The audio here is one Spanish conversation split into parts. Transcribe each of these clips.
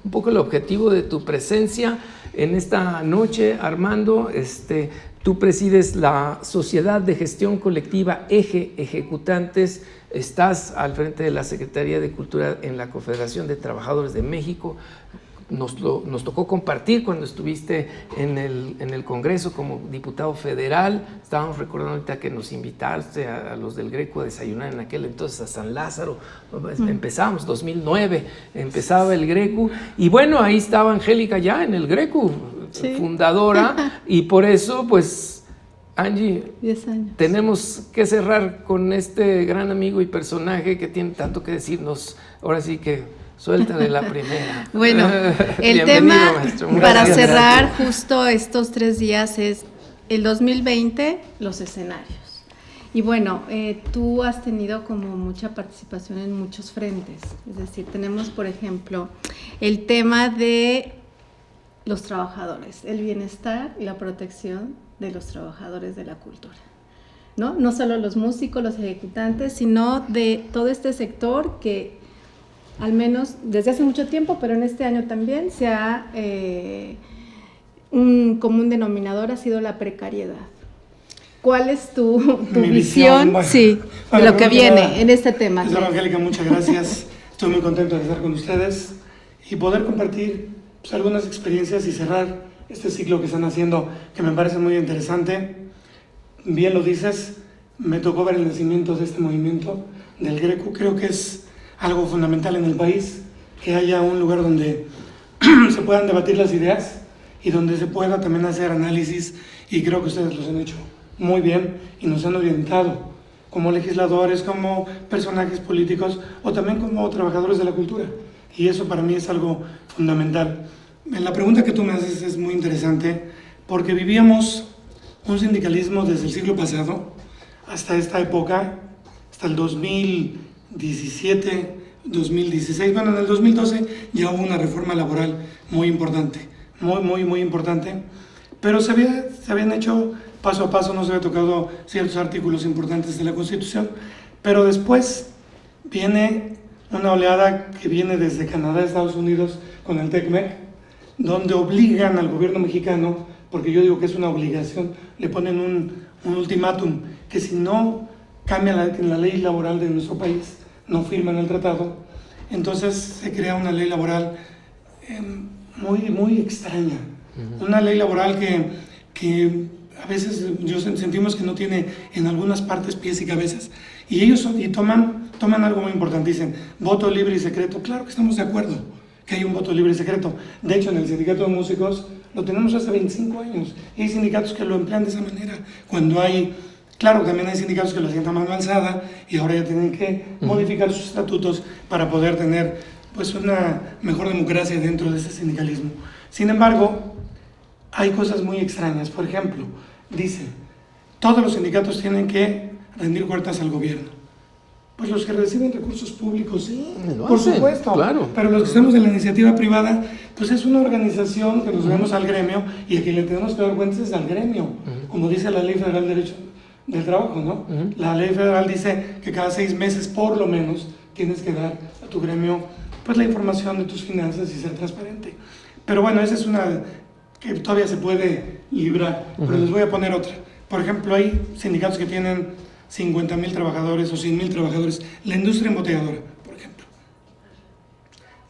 un poco el objetivo de tu presencia en esta noche, Armando. Tú presides la Sociedad de Gestión Colectiva Eje Ejecutantes, estás al frente de la Secretaría de Cultura en la Confederación de Trabajadores de México. Nos tocó compartir cuando estuviste en el Congreso como diputado federal. Estábamos recordando ahorita que nos invitaste a los del Greco a desayunar en aquel entonces a San Lázaro. Empezamos, 2009, empezaba el Greco. Y bueno, ahí estaba Angélica ya en el Greco, sí, fundadora. Y por eso, pues, Angie, 10 años. Tenemos que cerrar con este gran amigo y personaje que tiene tanto que decirnos. Ahora sí que suéltale la primera. Bueno, el tema para cerrar justo estos 3 días es el 2020, los escenarios. Y bueno, tú has tenido como mucha participación en muchos frentes. Es decir, tenemos, por ejemplo, el tema de los trabajadores, el bienestar y la protección de los trabajadores de la cultura. No solo los músicos, los ejecutantes, sino de todo este sector que al menos desde hace mucho tiempo, pero en este año también un común denominador ha sido la precariedad. ¿Cuál es tu visión bueno, sí, de lo que viene en este tema? Señora Angélica, muchas gracias. Estoy muy contento de estar con ustedes y poder compartir pues, algunas experiencias y cerrar este ciclo que están haciendo, que me parece muy interesante. Bien lo dices, me tocó ver el nacimiento de este movimiento del Greco. Creo que es algo fundamental en el país, que haya un lugar donde se puedan debatir las ideas y donde se pueda también hacer análisis, y creo que ustedes los han hecho muy bien y nos han orientado como legisladores, como personajes políticos o también como trabajadores de la cultura, y eso para mí es algo fundamental. La pregunta que tú me haces es muy interesante porque vivíamos un sindicalismo desde el siglo pasado hasta esta época, hasta el 2017, 2016, bueno, en el 2012 ya hubo una reforma laboral muy importante, muy importante, pero se habían hecho paso a paso, no se había tocado ciertos artículos importantes de la Constitución, pero después viene una oleada que viene desde Canadá, Estados Unidos, con el TECMEC, donde obligan al gobierno mexicano, porque yo digo que es una obligación, le ponen un ultimátum, que si no cambia la ley laboral de nuestro país, no firman el tratado, entonces se crea una ley laboral muy extraña, una ley laboral que a veces sentimos que no tiene en algunas partes pies y cabezas, y ellos toman algo muy importante, dicen voto libre y secreto. Claro que estamos de acuerdo que hay un voto libre y secreto. De hecho, en el sindicato de músicos lo tenemos hace 25 años, y hay sindicatos que lo emplean de esa manera, cuando hay... Claro, también hay sindicatos que lo hacían a mano alzada y ahora ya tienen que modificar sus estatutos para poder tener pues, una mejor democracia dentro de ese sindicalismo. Sin embargo, hay cosas muy extrañas. Por ejemplo, dicen, todos los sindicatos tienen que rendir cuentas al gobierno. Pues los que reciben recursos públicos, sí, por supuesto, claro. Pero los que estamos en la iniciativa privada, pues es una organización que nos vemos al gremio, y a quien le tenemos que dar cuentas es al gremio, como dice la Ley Federal de Derecho del Trabajo, ¿no? La ley federal dice que cada 6 meses por lo menos tienes que dar a tu gremio pues la información de tus finanzas y ser transparente. Pero bueno, esa es una que todavía se puede librar, pero les voy a poner otra. Por ejemplo, hay sindicatos que tienen 50,000 trabajadores o 100,000 trabajadores, la industria embotelladora, por ejemplo.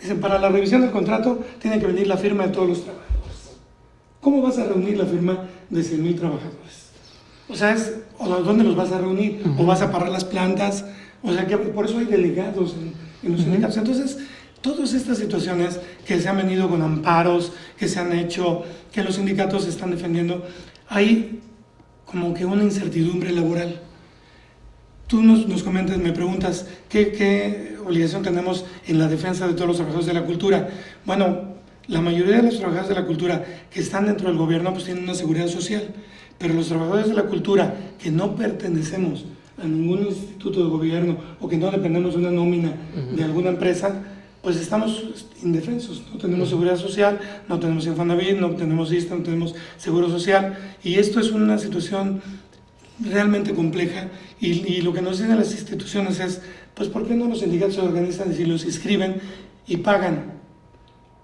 Dicen, para la revisión del contrato tiene que venir la firma de todos los trabajadores. ¿Cómo vas a reunir la firma de 100,000 trabajadores? O sea, ¿dónde los vas a reunir? ¿O vas a parar las plantas? O sea, que por eso hay delegados en los sindicatos. Entonces, todas estas situaciones que se han venido con amparos, que se han hecho, que los sindicatos están defendiendo, hay como que una incertidumbre laboral. Tú nos comentas, me preguntas, ¿qué obligación tenemos en la defensa de todos los trabajadores de la cultura? Bueno, la mayoría de los trabajadores de la cultura que están dentro del gobierno pues tienen una seguridad social, pero los trabajadores de la cultura que no pertenecemos a ningún instituto de gobierno o que no dependemos de una nómina de alguna empresa, pues estamos indefensos, no tenemos seguridad social, no tenemos Infonavit, no tenemos ISSSTE, no tenemos seguro social, y esto es una situación realmente compleja, y lo que nos dicen las instituciones es, pues ¿por qué no los sindicatos se organizan y si los inscriben y pagan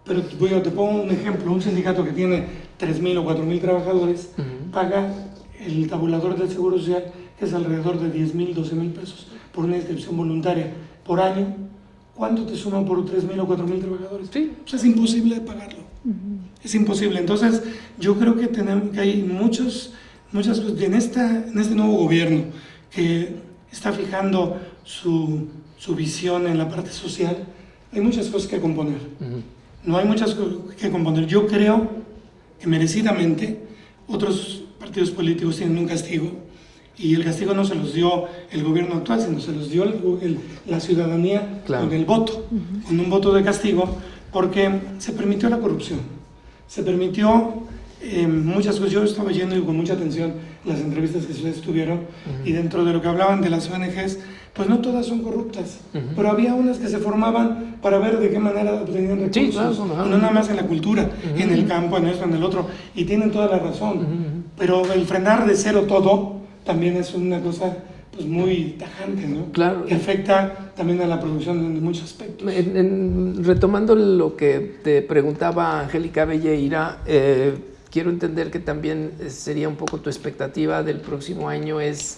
Pero te pongo un ejemplo, un sindicato que tiene 3,000 o 4,000 trabajadores paga el tabulador del Seguro Social, que es alrededor de 10,000, 12,000 pesos por una inscripción voluntaria por año. ¿Cuánto te suman por 3,000 o 4,000 trabajadores? Sí. O sea, es imposible de pagarlo. Es imposible. Entonces, yo creo que hay muchas cosas en este nuevo gobierno que está fijando su visión en la parte social. Hay muchas cosas que componer. No hay muchas cosas que componer. Yo creo que merecidamente otros partidos políticos tienen un castigo, y el castigo no se los dio el gobierno actual, sino se los dio la ciudadanía con el voto, con un voto de castigo, porque se permitió la corrupción, se permitió muchas cosas. Yo estaba oyendo y con mucha atención las entrevistas que ustedes tuvieron, y dentro de lo que hablaban de las ONGs, pues no todas son corruptas, pero había unas que se formaban para ver de qué manera obtenían recursos, sí, claro, no nada más en la cultura, en el campo, en esto, en el otro, y tienen toda la razón, pero el frenar de cero todo también es una cosa pues muy tajante, ¿no? Claro. Que afecta también a la producción en muchos aspectos. Retomando lo que te preguntaba Angélica Belleira, quiero entender que también sería un poco tu expectativa del próximo año, es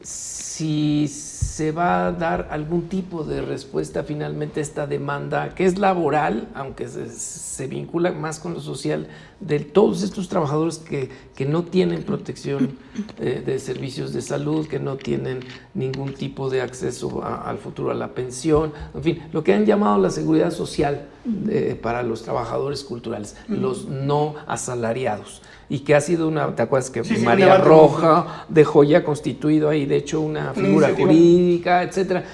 si se va a dar algún tipo de respuesta finalmente a esta demanda que es laboral, aunque se vincula más con lo social, de todos estos trabajadores que no tienen protección de servicios de salud, que no tienen ningún tipo de acceso al futuro, a la pensión, en fin, lo que han llamado la seguridad social para los trabajadores culturales, los no asalariados. Y que ha sido ¿te acuerdas que María Roja dejó ya constituido ahí, de hecho, una figura jurídica, etcétera?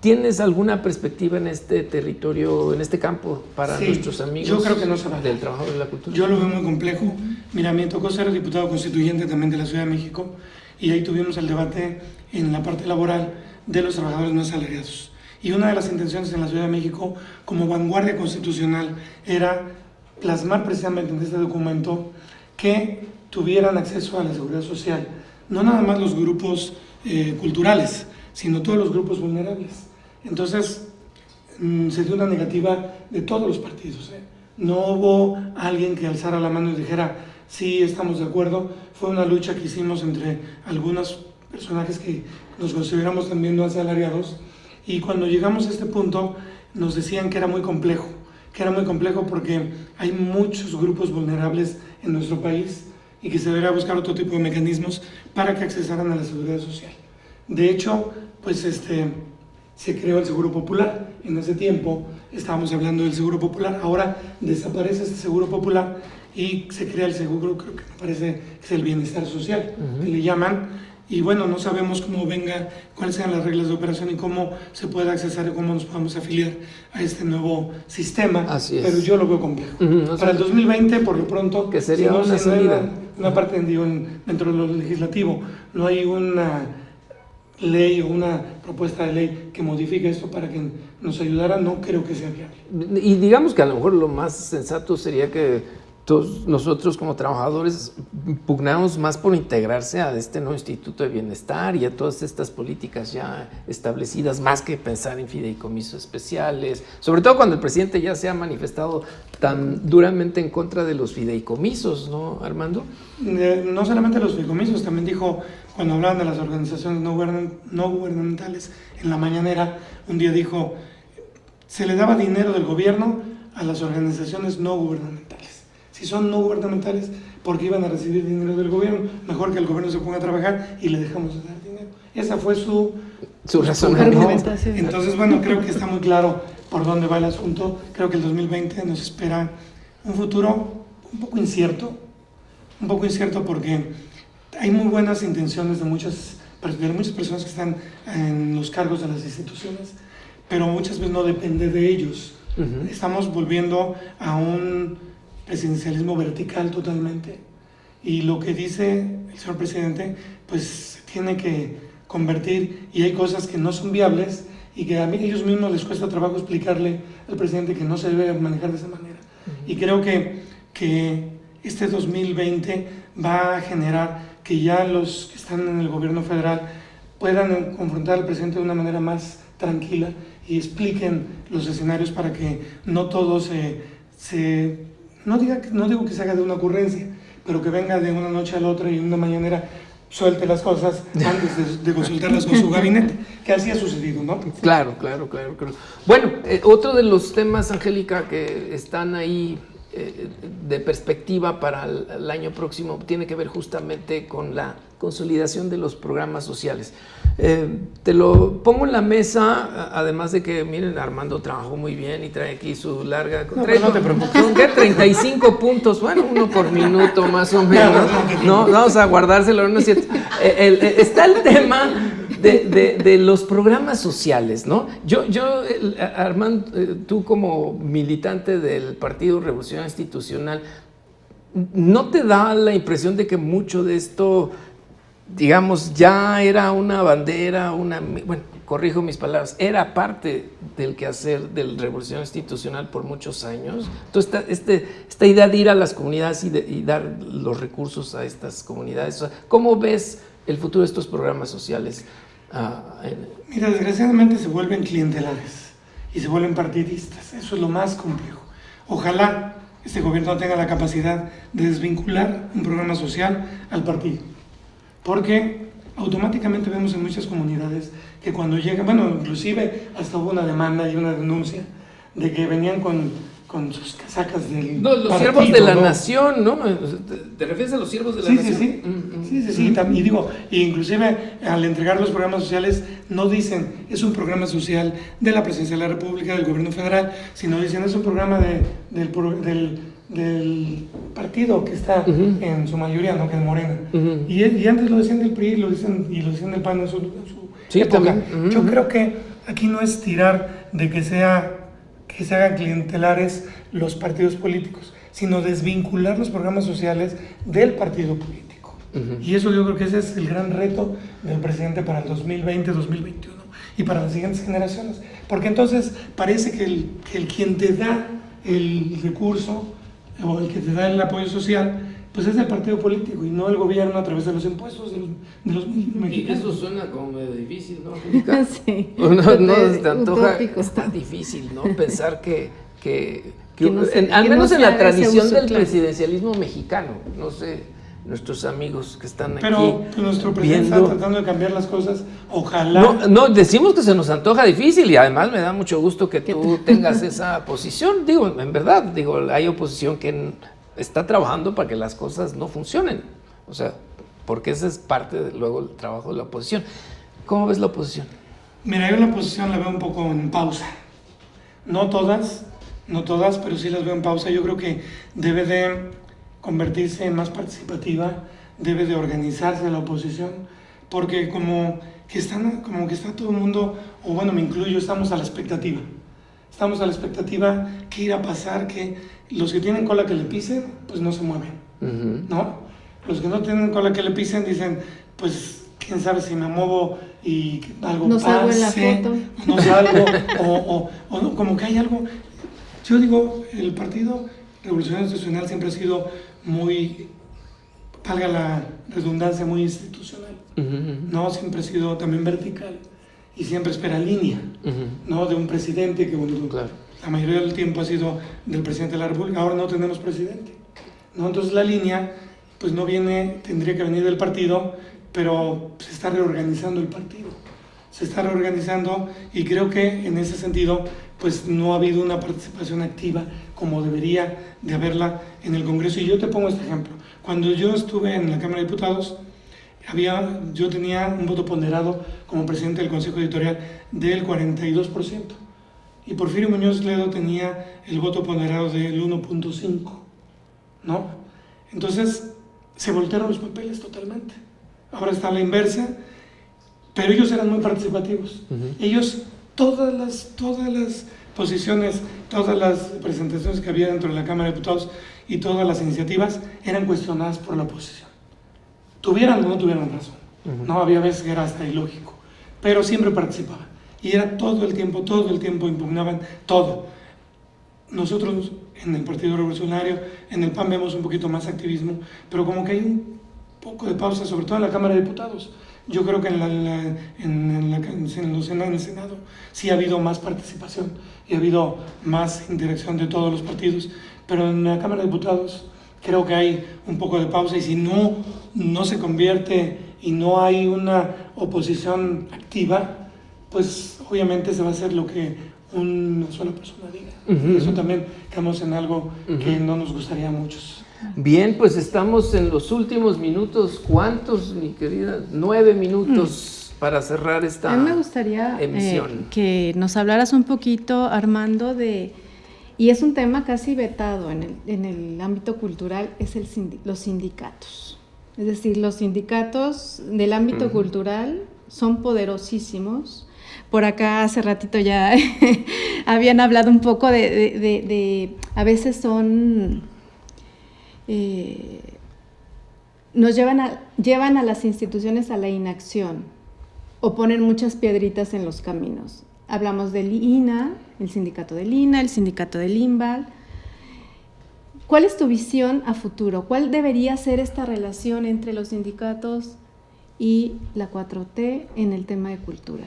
¿Tienes alguna perspectiva en este territorio, en este campo, para nuestros amigos? Yo creo que no se va del trabajo de la cultura. Yo lo veo muy complejo. Mira, me tocó ser diputado constituyente también de la Ciudad de México, y ahí tuvimos el debate en la parte laboral de los trabajadores no asalariados. Y una de las intenciones en la Ciudad de México, como vanguardia constitucional, era plasmar precisamente en este documento que tuvieran acceso a la seguridad social, no nada más los grupos culturales, sino todos los grupos vulnerables. Entonces, se dio una negativa de todos los partidos. No hubo alguien que alzara la mano y dijera, sí, estamos de acuerdo. Fue una lucha que hicimos entre algunos personajes que nos consideramos también no asalariados, y cuando llegamos a este punto nos decían que era muy complejo porque hay muchos grupos vulnerables en nuestro país y que se debería buscar otro tipo de mecanismos para que accesaran a la seguridad social. De hecho, pues se creó el Seguro Popular. En ese tiempo estábamos hablando del Seguro Popular, ahora desaparece este Seguro Popular y se crea el seguro, creo que me parece que es el Bienestar Social, que le llaman. Y bueno, no sabemos cómo venga, cuáles sean las reglas de operación y cómo se pueda accesar y cómo nos podamos afiliar a este nuevo sistema. Así es. Pero yo lo veo complejo. Para el 2020, por lo pronto, que sería si no una salida. Una parte, dentro de lo legislativo, no hay una ley o una propuesta de ley que modifique esto para que nos ayudara, no creo que sea viable. Y digamos que a lo mejor lo más sensato sería que todos nosotros como trabajadores pugnamos más por integrarse a este nuevo Instituto de Bienestar y a todas estas políticas ya establecidas, más que pensar en fideicomisos especiales, sobre todo cuando el presidente ya se ha manifestado tan duramente en contra de los fideicomisos, ¿no, Armando? No solamente los fideicomisos, también dijo, cuando hablaban de las organizaciones no gubernamentales, en la mañanera, un día dijo, se le daba dinero del gobierno a las organizaciones no gubernamentales. Si son no gubernamentales, porque iban a recibir dinero del gobierno, mejor que el gobierno se ponga a trabajar y le dejamos de dar dinero. Esa fue su razonamiento. Entonces, bueno, creo que está muy claro por dónde va el asunto. Creo que el 2020 nos espera un futuro un poco incierto porque hay muy buenas intenciones de muchas personas que están en los cargos de las instituciones, pero muchas veces no depende de ellos. Estamos volviendo a un presidencialismo vertical totalmente, y lo que dice el señor presidente pues se tiene que convertir, y hay cosas que no son viables y que a ellos mismos les cuesta trabajo explicarle al presidente que no se debe manejar de esa manera. Y creo que este 2020 va a generar que ya los que están en el gobierno federal puedan confrontar al presidente de una manera más tranquila y expliquen los escenarios para que no todo no digo que se haga de una ocurrencia, pero que venga de una noche a la otra y en una mañanera suelte las cosas antes de consultarlas con su gabinete, que así ha sucedido, ¿no? Claro. Bueno, otro de los temas, Angélica, que están ahí de perspectiva para el año próximo tiene que ver justamente con la consolidación de los programas sociales. Te lo pongo en la mesa, además de que, miren, Armando trabajó muy bien y trae aquí su larga... No te preocupes. ¿Qué? 35 puntos, bueno, uno por minuto más o menos. No, vamos a guardárselo, no es cierto. Está el tema de los programas sociales, ¿no? Armando, tú como militante del Partido Revolucionario Institucional, ¿no te da la impresión de que mucho de esto, digamos, ya era una bandera, bueno, corrijo mis palabras, era parte del quehacer del Revolución Institucional por muchos años? Entonces, esta idea de ir a las comunidades y dar los recursos a estas comunidades, ¿cómo ves el futuro de estos programas sociales? Mira, desgraciadamente se vuelven clientelares y se vuelven partidistas. Eso es lo más complejo. Ojalá este gobierno tenga la capacidad de desvincular un programa social al partido, porque automáticamente vemos en muchas comunidades que cuando llegan, bueno, inclusive hasta hubo una demanda y una denuncia de que venían con sus casacas del los partido, siervos de la ¿no? nación, ¿no? ¿Te refieres a los siervos de la nación? Sí. Y digo, inclusive al entregar los programas sociales no dicen es un programa social de la Presidencia de la República, del Gobierno Federal, sino dicen es un programa del partido que está en su mayoría, ¿no? Que es Morena. Y antes lo decían del PRI y lo decían del PAN en su época. Yo creo que aquí no es tirar de que se hagan clientelares los partidos políticos, sino desvincular los programas sociales del partido político. Y eso yo creo que ese es el gran reto del presidente para el 2020, 2021 y para las siguientes generaciones. Porque entonces parece que el quien te da el recurso o el que te da el apoyo social, pues es el partido político y no el gobierno a través de los impuestos de los mexicanos. Y eso suena como medio difícil, ¿no? Sí. No se antoja, utópico. está difícil, ¿no? Pensar que no al menos se en la haga ese tradición uso, del claro. presidencialismo mexicano, no sé, nuestros amigos que están Pero aquí nuestro presidente viendo, está tratando de cambiar las cosas, ojalá. No, decimos que se nos antoja difícil y además me da mucho gusto que tú tengas esa posición. Digo, en verdad, hay oposición que está trabajando para que las cosas no funcionen. O sea, porque esa es parte luego del trabajo de la oposición. ¿Cómo ves la oposición? Mira, yo la oposición la veo un poco en pausa. No todas, pero sí las veo en pausa. Yo creo que debe de convertirse en más participativa, debe de organizarse la oposición, porque como que está todo el mundo, o bueno, me incluyo, estamos a la expectativa. Estamos a la expectativa, qué irá a pasar, que los que tienen cola que le pisen, pues no se mueven, ¿no? Los que no tienen cola que le pisen dicen, pues quién sabe si me muevo y algo no pase, salgo en la foto. no salgo, o como que hay algo. Yo digo, el Partido Revolucionario Institucional siempre ha sido muy, valga la redundancia, muy institucional, ¿no? Siempre ha sido también vertical y siempre espera línea, ¿no? De un presidente que, bueno, claro, la mayoría del tiempo ha sido del presidente de la República, ahora no tenemos presidente, ¿no? Entonces la línea, pues no viene, tendría que venir del partido, pero se está reorganizando el partido, se está reorganizando y creo que en ese sentido, pues no ha habido una participación activa como debería de haberla en el Congreso. Y yo te pongo este ejemplo. Cuando yo estuve en la Cámara de Diputados, yo tenía un voto ponderado como presidente del Consejo Editorial del 42%. Y Porfirio Muñoz Ledo tenía el voto ponderado del 1.5%, ¿no? Entonces, se voltearon los papeles totalmente. Ahora está a la inversa, pero ellos eran muy participativos. Ellos, todas las posiciones, todas las presentaciones que había dentro de la Cámara de Diputados y todas las iniciativas eran cuestionadas por la oposición. Tuvieran o no tuvieran razón. No, había veces que era hasta ilógico, pero siempre participaban. Y era todo el tiempo impugnaban todo. Nosotros en el Partido Revolucionario, en el PAN vemos un poquito más activismo, pero como que hay un poco de pausa, sobre todo en la Cámara de Diputados. Yo creo que en el Senado sí ha habido más participación y ha habido más interacción de todos los partidos, pero en la Cámara de Diputados creo que hay un poco de pausa, y si no se convierte y no hay una oposición activa, pues obviamente se va a hacer lo que una sola persona diga. Y eso también caemos en algo que no nos gustaría a muchos. Bien, pues estamos en los últimos minutos. ¿Cuántos, mi querida? 9 minutos para cerrar esta emisión. A mí me gustaría que nos hablaras un poquito, Armando, y es un tema casi vetado en el ámbito cultural, es los sindicatos. Es decir, los sindicatos del ámbito cultural son poderosísimos. Por acá hace ratito ya habían hablado un poco de a veces son... nos llevan a las instituciones a la inacción o ponen muchas piedritas en los caminos. Hablamos del INA, el sindicato del INA, el sindicato del INVAL. ¿Cuál es tu visión a futuro? ¿Cuál debería ser esta relación entre los sindicatos y la 4T en el tema de cultura?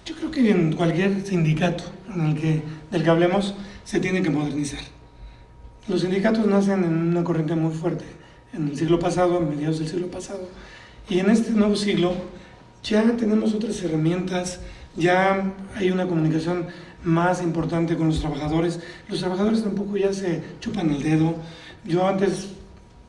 Yo creo que en cualquier sindicato del que hablemos se tiene que modernizar. Los sindicatos nacen en una corriente muy fuerte en el siglo pasado, a mediados del siglo pasado, y en este nuevo siglo ya tenemos otras herramientas, ya hay una comunicación más importante con los trabajadores. Los trabajadores tampoco ya se chupan el dedo. Yo antes,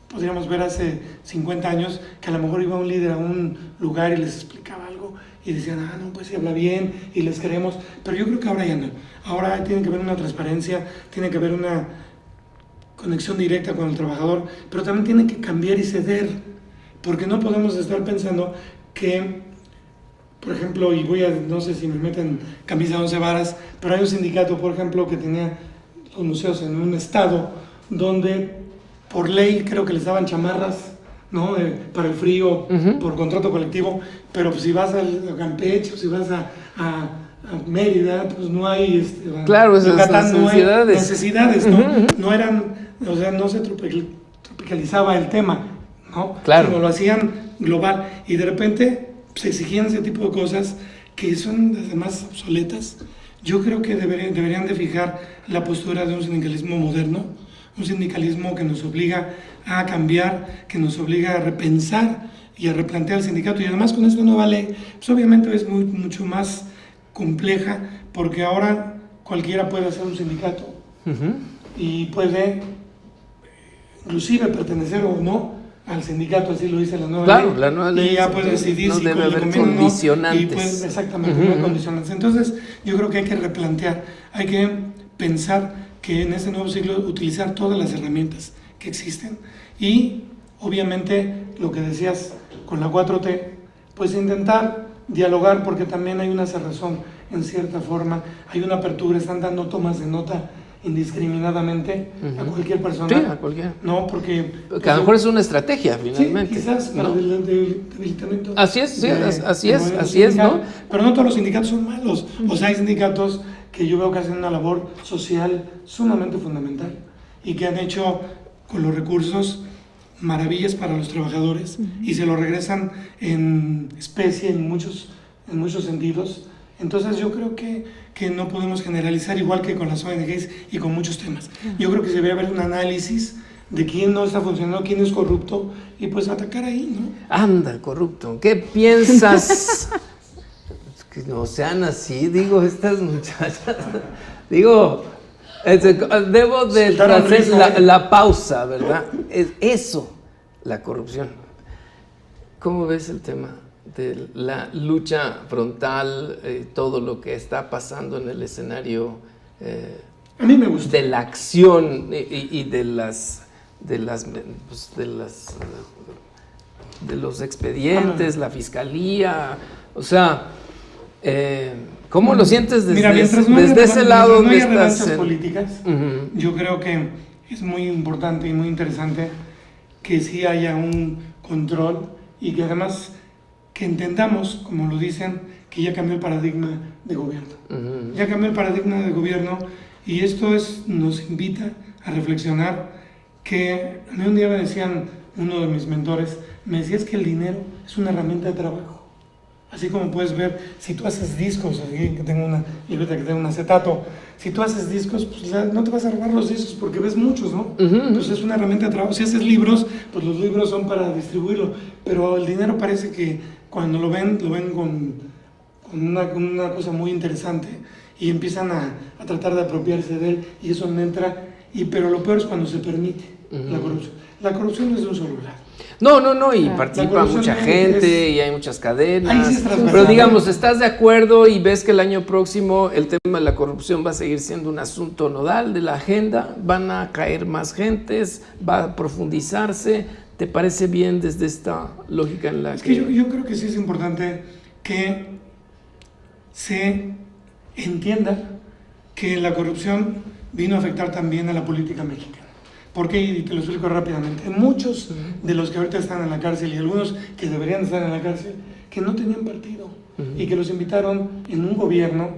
podríamos ver hace 50 años, que a lo mejor iba un líder a un lugar y les explicaba algo y decían, no, pues sí habla bien y les queremos, pero yo creo que ahora ya no. Ahora tiene que haber una transparencia, tiene que haber una conexión directa con el trabajador, pero también tiene que cambiar y ceder, porque no podemos estar pensando que, por ejemplo, y no sé si me meten camisa de 11 varas, pero hay un sindicato, por ejemplo, que tenía los museos en un estado donde por ley creo que les daban chamarras, ¿no? Para el frío, por contrato colectivo, pero pues, si vas a Campeche o si vas a Mérida, pues no hay, claro, esas Yucatán, necesidades. No hay necesidades, ¿no? No eran, o sea, no se tropicalizaba el tema, ¿no? Claro. Sino lo hacían global, y de repente se exigían ese tipo de cosas que son además obsoletas. Yo creo que deberían de fijar la postura de un sindicalismo moderno, un sindicalismo que nos obliga a cambiar, que nos obliga a repensar y a replantear el sindicato. Y además con esta nueva ley, pues obviamente es mucho más compleja, porque ahora cualquiera puede hacer un sindicato y puede inclusive pertenecer o no al sindicato, así lo dice la nueva ley. Claro, la nueva ley. Y ya puede decidir no si debe haber le conviene condicionantes. o no. Y pues, exactamente, no hay condicionantes. Entonces, yo creo que hay que replantear, hay que pensar que en este nuevo siglo utilizar todas las herramientas que existen, y obviamente lo que decías con la 4T, pues intentar dialogar, porque también hay una cerrazón en cierta forma, hay una apertura, están dando tomas de nota indiscriminadamente a cualquier persona. Sí, a cualquiera. No, porque a lo mejor es una estrategia, finalmente. Sí, quizás para el debilitamiento. Así es, sí, así es, ¿no? Pero no todos los sindicatos son malos. O sea, hay sindicatos que yo veo que hacen una labor social sumamente fundamental y que han hecho con los recursos maravillas para los trabajadores y se lo regresan en especie en muchos sentidos. Entonces yo creo que no podemos generalizar, igual que con las ONGs y con muchos temas. Yo creo que se debe haber un análisis de quién no está funcionando, quién es corrupto, y pues atacar ahí, ¿no? Anda, corrupto, ¿qué piensas? Que no sean así, digo, estas muchachas, digo, debo de hacer la pausa, ¿verdad? Es eso, la corrupción. ¿Cómo ves el tema de la lucha frontal, todo lo que está pasando en el escenario? A mí me gusta. De la acción y de los expedientes, la fiscalía, o sea, ¿cómo lo sientes desde ese lado donde estás? Políticas, yo creo que es muy importante y muy interesante que sí haya un control y que además que entendamos, como lo dicen, que ya cambió el paradigma de gobierno. Ya cambió el paradigma de gobierno, y esto nos invita a reflexionar que a mí un día me decían, uno de mis mentores, me decía, es que el dinero es una herramienta de trabajo. Así como puedes ver, si tú haces discos, aquí que tengo una libreta que tengo un acetato, si tú haces discos, pues no te vas a robar los discos porque ves muchos, ¿no? Entonces es una herramienta de trabajo. Si haces libros, pues los libros son para distribuirlo, pero el dinero parece que cuando lo ven con una cosa muy interesante y empiezan a tratar de apropiarse de él y eso no entra, pero lo peor es cuando se permite la corrupción. La corrupción no es de un solo lado. No, y participa mucha gente y hay muchas cadenas. Sí, pero digamos, ¿estás de acuerdo y ves que el año próximo el tema de la corrupción va a seguir siendo un asunto nodal de la agenda? ¿Van a caer más gentes? ¿Va a profundizarse? ¿Te parece bien desde esta lógica en la que...? Yo creo que sí es importante que se entienda que la corrupción vino a afectar también a la política mexicana. ¿Por qué? Y te lo explico rápidamente. Muchos de los que ahorita están en la cárcel y algunos que deberían estar en la cárcel, que no tenían partido y que los invitaron en un gobierno,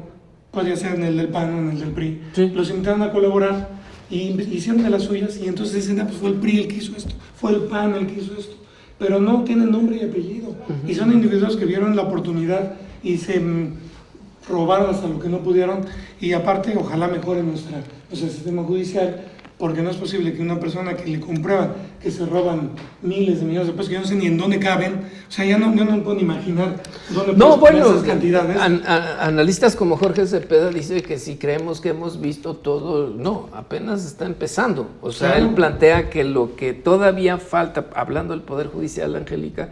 podría ser en el del PAN o en el del PRI, los invitaron a colaborar y hicieron de las suyas y entonces dicen, pues fue el PRI el que hizo esto, fue el PAN el que hizo esto, pero no tienen nombre y apellido y son individuos que vieron la oportunidad y se robaron hasta lo que no pudieron y aparte ojalá mejore nuestro sistema judicial, porque no es posible que una persona que le comprueban que se roban miles de millones de pesos, que yo no sé ni en dónde caben, o sea, yo no puedo ni imaginar dónde pueden esas cantidades. Analistas como Jorge Cepeda dice que si creemos que hemos visto todo, no, apenas está empezando. O sea, él plantea que lo que todavía falta, hablando del Poder Judicial, Angélica,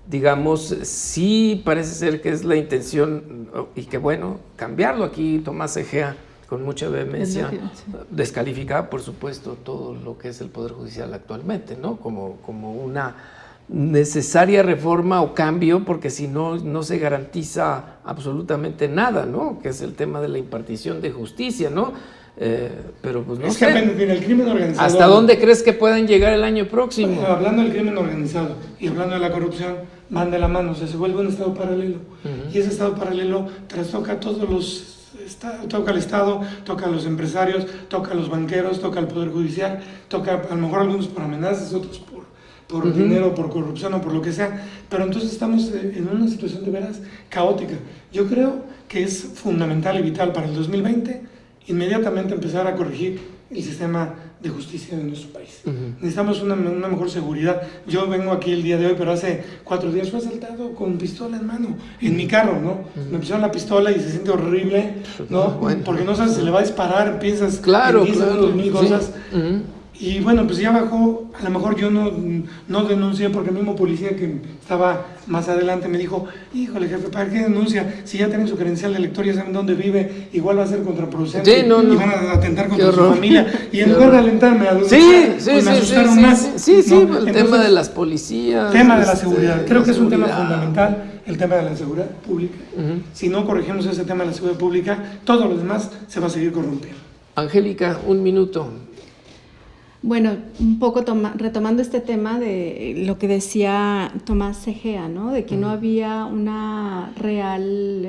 digamos, sí parece ser que es la intención, y que bueno, cambiarlo. Aquí Tomás Egea, con mucha vehemencia, descalificaba, por supuesto, todo lo que es el Poder Judicial actualmente, ¿no? Como una necesaria reforma o cambio, porque si no, no se garantiza absolutamente nada, ¿no? Que es el tema de la impartición de justicia, ¿no? Pero pues no sé. Mira, el crimen organizado... ¿Hasta dónde crees que puedan llegar el año próximo? Bueno, hablando del crimen organizado y hablando de la corrupción, van de la mano, o sea, se vuelve un estado paralelo. Y ese estado paralelo trastoca todos los... toca al Estado, toca a los empresarios, toca a los banqueros, toca al Poder Judicial, toca a lo mejor algunos por amenazas, otros por dinero, por corrupción o por lo que sea, pero entonces estamos en una situación de veras caótica. Yo creo que es fundamental y vital para el 2020 inmediatamente empezar a corregir el sistema de justicia de nuestro país. Necesitamos una mejor seguridad. Yo vengo aquí el día de hoy, pero hace 4 días fue asaltado con pistola en mano, en mi carro, ¿no? Me pusieron la pistola y se siente horrible, ¿no? Bueno. Porque no sabes si le va a disparar, piensas claro, en 10 segundos, mil cosas. Y bueno, pues ya bajó, a lo mejor yo no denuncié porque el mismo policía que estaba más adelante me dijo, híjole jefe, ¿para qué denuncia? Si ya tienen su credencial de elector, ya saben dónde vive, igual va a ser contraproducente y van a atentar contra su familia. Y en lugar de alentarme a denunciar, pues me asustaron más. Sí, ¿no? Entonces, tema de las policías. Tema de la seguridad, creo que es un tema fundamental, el tema de la seguridad pública. Si no corregimos ese tema de la seguridad pública, todo lo demás se va a seguir corrompiendo. Angélica, 1 minuto. Bueno, un poco retomando este tema de lo que decía Tomás Egea, ¿no? De que no había una real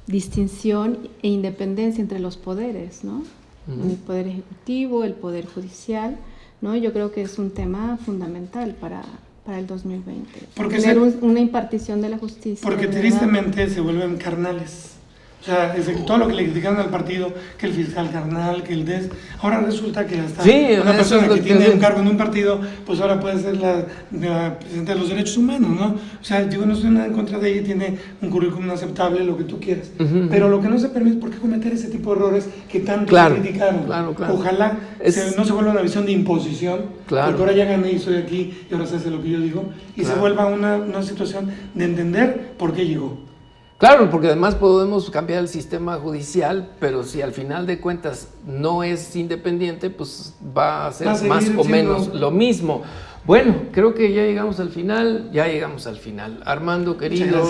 distinción e independencia entre los poderes, ¿no? El poder ejecutivo, el poder judicial, ¿no? Yo creo que es un tema fundamental para el 2020. Porque tener una impartición de la justicia. Porque tristemente se vuelven carnales. O sea, todo lo que le criticaron al partido, que el fiscal carnal, que el ahora resulta que hasta una persona que tiene un cargo en un partido, pues ahora puede ser la presidenta de los derechos humanos, ¿no? O sea, yo no estoy nada en contra de ella, tiene un currículum aceptable, lo que tú quieras. Pero lo que no se permite, ¿por qué cometer ese tipo de errores que tanto criticaron? Claro. Ojalá no se vuelva una visión de imposición, porque ahora ya gané y estoy aquí y ahora se hace lo que yo digo, y se vuelva una situación de entender por qué llegó. Claro, porque además podemos cambiar el sistema judicial, pero si al final de cuentas no es independiente, pues va a ser más o menos lo mismo. Bueno, creo que ya llegamos al final, Armando, querido,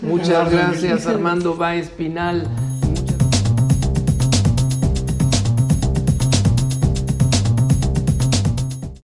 muchas gracias, Armando Báez Pinal.